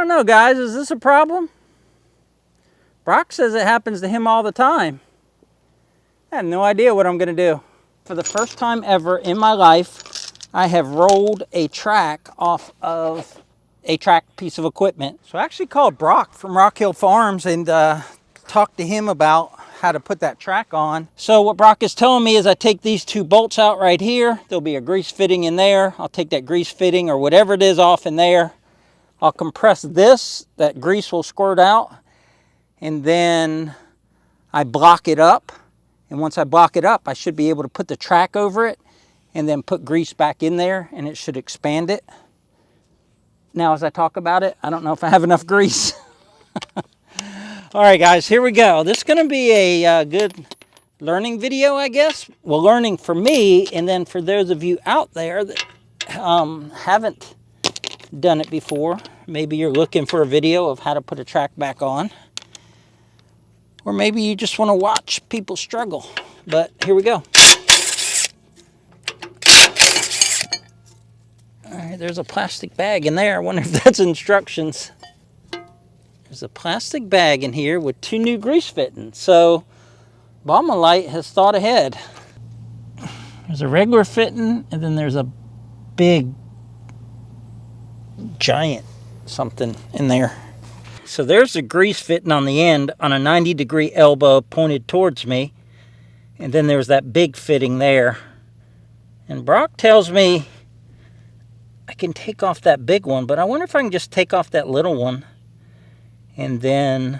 don't know, guys. Is this a problem? Brock says it happens to him all the time. I have no idea what I'm going to do. For the first time ever in my life, I have rolled a track off of a track piece of equipment. So I actually called Brock from Rock Hill Farms and talked to him about how to put that track on. So what Brock is telling me is I take these two bolts out right here. There'll be a grease fitting in there. I'll take that grease fitting or whatever it is off in there. I'll compress this. That grease will squirt out. And then I block it up. And once I block it up, I should be able to put the track over it and then put grease back in there and it should expand it. Now, as I talk about it, I don't know if I have enough grease. All right, guys, here we go. This is going to be a good learning video, I guess. Well, learning for me, and then for those of you out there that haven't done it before, maybe you're looking for a video of how to put a track back on. Or maybe you just want to watch people struggle. But here we go. All right, there's a plastic bag in there. I wonder if that's instructions. There's a plastic bag in here with 2 new grease fittings. So Baumalight has thought ahead. There's a regular fitting, and then there's a big, giant something in there. So there's the grease fitting on the end on a 90-degree elbow pointed towards me. And then there's that big fitting there. And Brock tells me I can take off that big one, but I wonder if I can just take off that little one. And then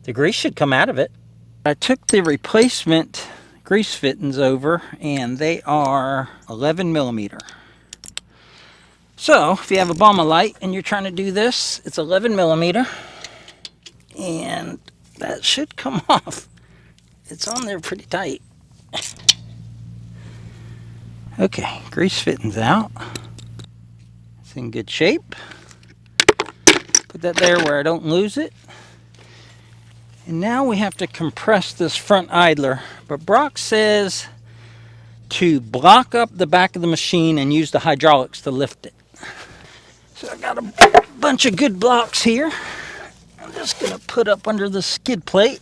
the grease should come out of it. I took the replacement grease fittings over, and they are 11 millimeter. So if you have a Baumalight and you're trying to do this, it's 11 millimeter. And that should come off. It's on there pretty tight. Okay, grease fittings out. It's in good shape. Put that there where I don't lose it. And now we have to compress this front idler. But Brock says to block up the back of the machine and use the hydraulics to lift it. So I got a bunch of good blocks here. I'm just going to put up under the skid plate.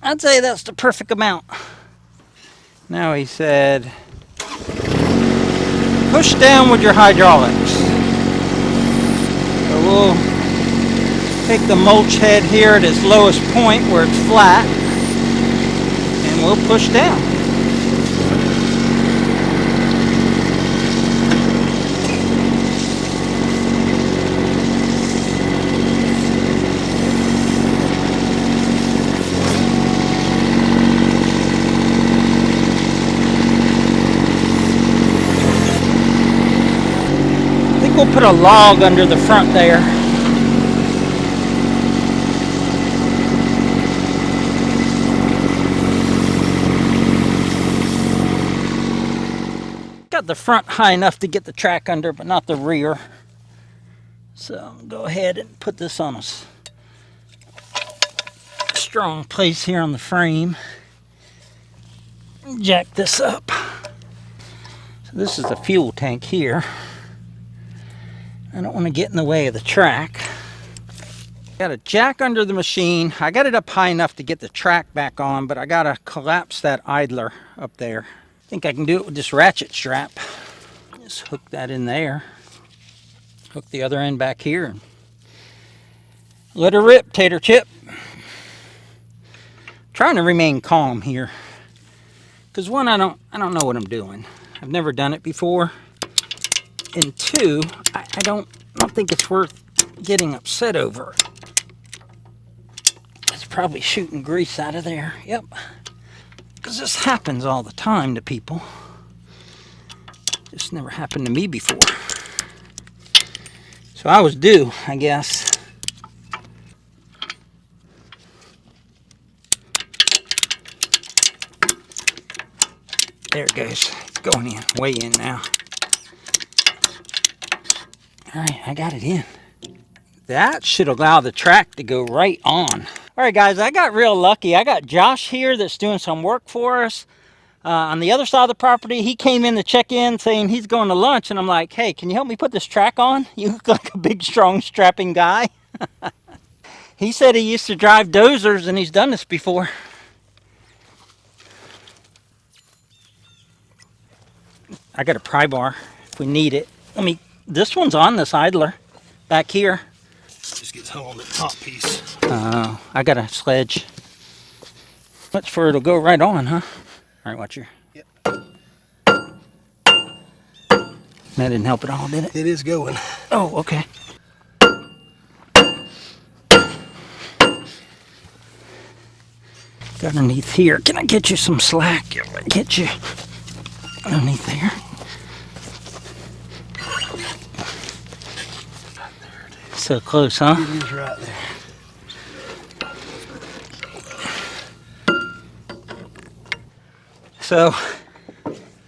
I'd say that's the perfect amount. Now he said, push down with your hydraulics. So we'll take the mulch head here at its lowest point where it's flat, and we'll push down. We'll put a log under the front there. Got the front high enough to get the track under, but not the rear. So go ahead and put this on a strong place here on the frame. Jack this up. So this is the fuel tank here. I don't want to get in the way of the track. Got a jack under the machine. I got it up high enough to get the track back on, but I got to collapse that idler up there. I think I can do it with this ratchet strap. Just hook that in there. Hook the other end back here. And let her rip, tater chip. Trying to remain calm here. Because one, I don't know what I'm doing. I've never done it before. And two, I don't think it's worth getting upset over. It's probably shooting grease out of there. Yep. Because this happens all the time to people. This never happened to me before. So I was due, I guess. There it goes. It's going in, way in now. All right, I got it in. That should allow the track to go right on. All right, guys, I got real lucky. I got Josh here that's doing some work for us. On the other side of the property, he came in to check in saying he's going to lunch, and I'm like, hey, can you help me put this track on? You look like a big, strong, strapping guy. He said he used to drive dozers, and he's done this before. I got a pry bar if we need it. This one's on this idler back here. Just gets hung on the top piece. Oh, I got a sledge. Much for it'll go right on, huh? All right, watch your. Yep. That didn't help at all, did it? It is going. Oh, okay. Got underneath here. Can I get you some slack? Get you underneath there. So close, huh? It is right there. So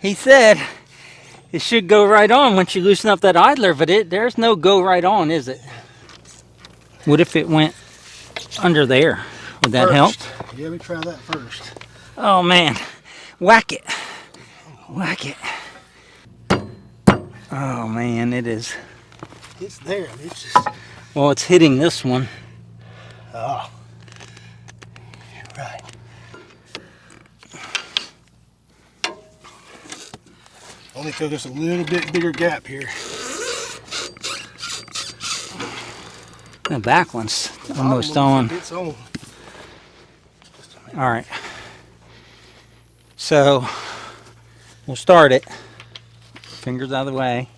he said it should go right on once you loosen up that idler, but there's no go right on, is it? What if it went under there? Would that help? Yeah, let me try that first. Oh man, whack it. Whack it. Oh man, it is. It's there. It's just. Well, it's hitting this one. Oh. Right. Only because there's a little bit bigger gap here. The back one's almost on. It's on. All right. So we'll start it. Fingers out of the way.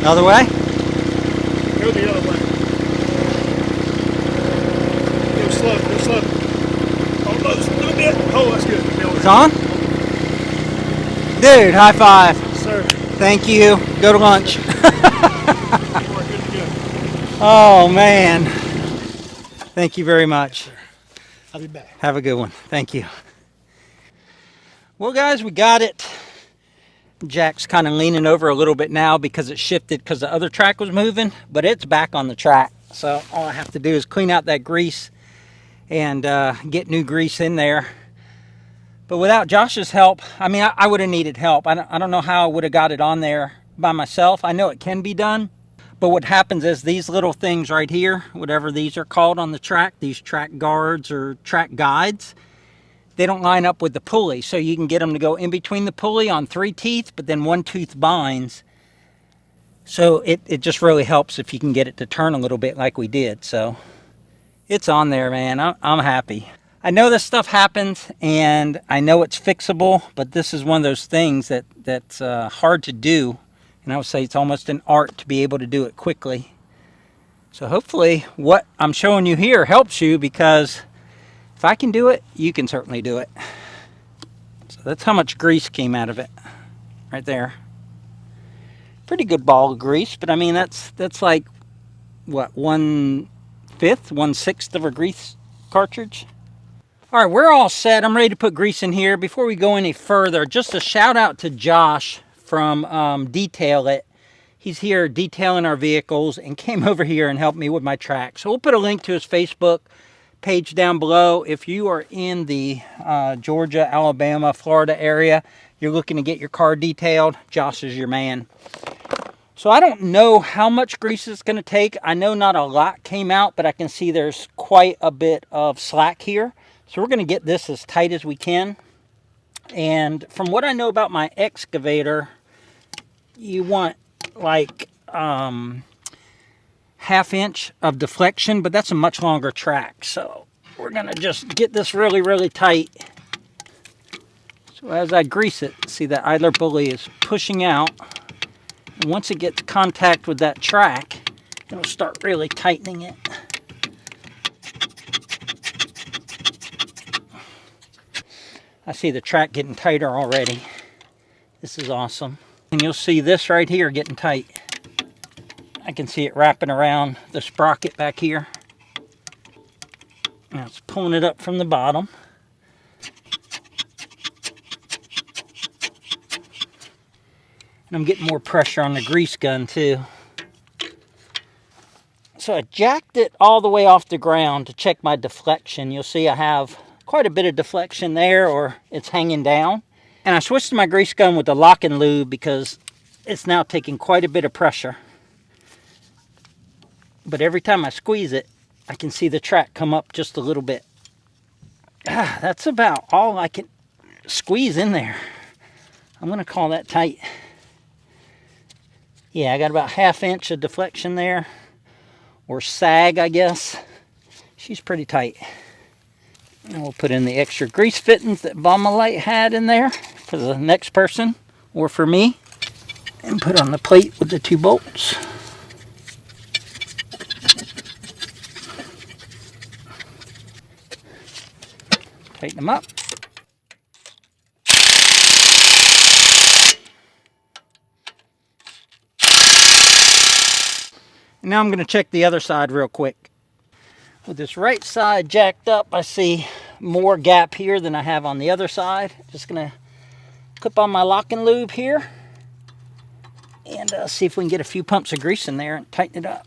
Other way? Go the other way. Go slow, go slow. Almost a little bit. Oh, that's good. It's on? Dude, high five. Yes, sir. Thank you. Go to lunch. Oh, man. Thank you very much. I'll be back. Have a good one. Thank you. Well, guys, we got it. Jack's kind of leaning over a little bit now because it shifted because the other track was moving, but it's back on the track. So all I have to do is clean out that grease and get new grease in there. But without Josh's help, I would have needed help. I don't know how I would have got it on there by myself. I know it can be done, but what happens is these little things right here, whatever these are called on the track, these track guards or track guides, they don't line up with the pulley. So you can get them to go in between the pulley on 3 teeth, but then 1 tooth binds. So it just really helps if you can get it to turn a little bit like we did. So it's on there, man. I'm happy. I know this stuff happens and I know it's fixable, but this is one of those things that's hard to do. And I would say it's almost an art to be able to do it quickly. So hopefully what I'm showing you here helps you, because if I can do it, you can certainly do it. So that's how much grease came out of it right there. Pretty good ball of grease, but I mean, that's like, what, 1/5, 1/6 of a grease cartridge? All right, we're all set. I'm ready to put grease in here. Before we go any further, just a shout out to Josh from Detail It. He's here detailing our vehicles and came over here and helped me with my track. So we'll put a link to his Facebook page down below. If you are in the Georgia, Alabama, Florida area, you're looking to get your car detailed, Josh is your man. So I don't know how much grease it's going to take. I know not a lot came out, but I can see there's quite a bit of slack here. So we're going to get this as tight as we can. And from what I know about my excavator, you want like 1/2 inch of deflection, but that's a much longer track. So we're going to just get this really, really tight. So as I grease it, see that idler pulley is pushing out. And once it gets contact with that track, it'll start really tightening it. I see the track getting tighter already. This is awesome. And you'll see this right here getting tight. I can see it wrapping around the sprocket back here. Now it's pulling it up from the bottom. And I'm getting more pressure on the grease gun too. So I jacked it all the way off the ground to check my deflection. You'll see I have quite a bit of deflection there, or it's hanging down. And I switched to my grease gun with the lock and lube because it's now taking quite a bit of pressure. But every time I squeeze it, I can see the track come up just a little bit. That's about all I can squeeze in there. I'm going to call that tight. Yeah, I got about 1/2 inch of deflection there. Or sag, I guess. She's pretty tight. And we'll put in the extra grease fittings that Baumalight had in there for the next person or for me. And put on the plate with the 2 bolts. Tighten them up. And now I'm going to check the other side real quick. With this right side jacked up, I see more gap here than I have on the other side. Just going to clip on my lock and lube here and see if we can get a few pumps of grease in there and tighten it up.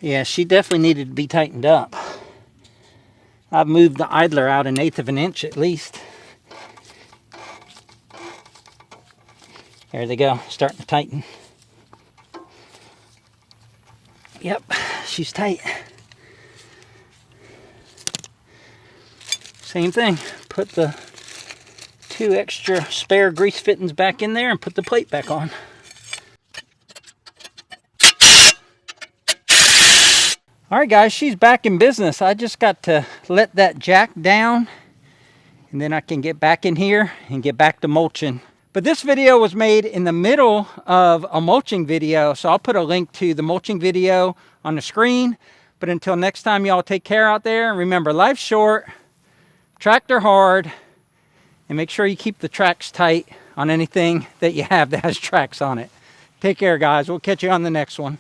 Yeah, she definitely needed to be tightened up. I've moved the idler out 1/8 of an inch at least. There they go, starting to tighten. Yep, she's tight. Same thing, put the 2 extra spare grease fittings back in there and put the plate back on. Alright guys, she's back in business. I just got to let that jack down and then I can get back in here and get back to mulching. But this video was made in the middle of a mulching video, so I'll put a link to the mulching video on the screen. But until next time, y'all take care out there. And remember, life's short, tractor hard, and make sure you keep the tracks tight on anything that you have that has tracks on it. Take care, guys. We'll catch you on the next one.